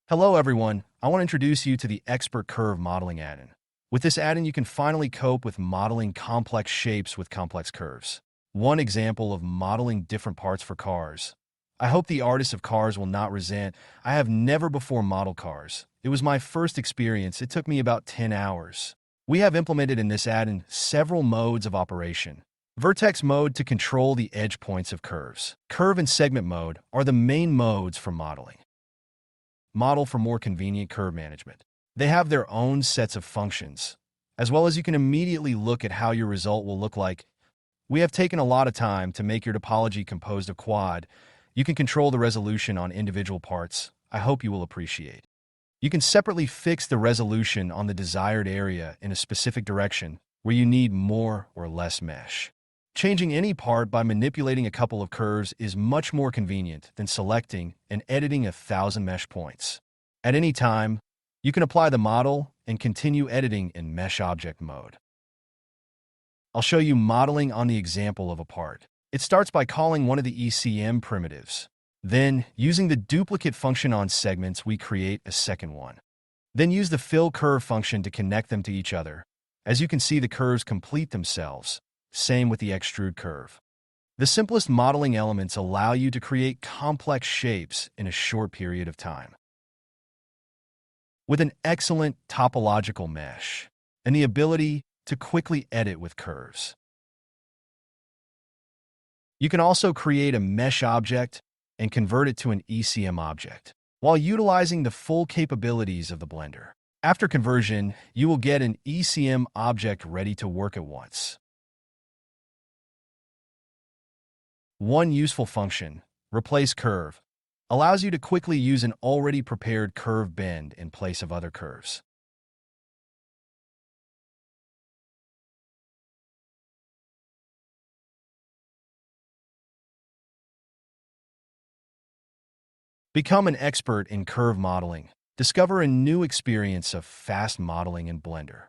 Hello everyone, I want to introduce you to the Expert Curve Modeling add-in. With this add-in, you can finally cope with modeling complex shapes with complex curves. One example of modeling different parts for cars. I hope the artists of cars will not resent. I have never before modeled cars. It was my first experience. It took me about 10 hours. We have implemented in this add-in several modes of operation. Vertex mode to control the edge points of curves. Curve and segment mode are the main modes for modeling. Model for more convenient curve management. They have their own sets of functions, as well as you can immediately look at how your result will look like. We have taken a lot of time to make your topology composed of quad. You can control the resolution on individual parts. I hope you will appreciate. You can separately fix the resolution on the desired area in a specific direction where you need more or less mesh. Changing any part by manipulating a couple of curves is much more convenient than selecting and editing 1,000 mesh points. At any time, you can apply the model and continue editing in mesh object mode. I'll show you modeling on the example of a part. It starts by calling one of the ECM primitives. Then, using the duplicate function on segments, we create a second one. Then use the fill curve function to connect them to each other. As you can see, the curves complete themselves. Same with the extrude curve. The simplest modeling elements allow you to create complex shapes in a short period of time. With an excellent topological mesh and the ability to quickly edit with curves. You can also create a mesh object and convert it to an ECM object while utilizing the full capabilities of the Blender. After conversion, you will get an ECM object ready to work at once. One useful function, replace curve, allows you to quickly use an already prepared curve bend in place of other curves. Become an expert in curve modeling. Discover a new experience of fast modeling in Blender.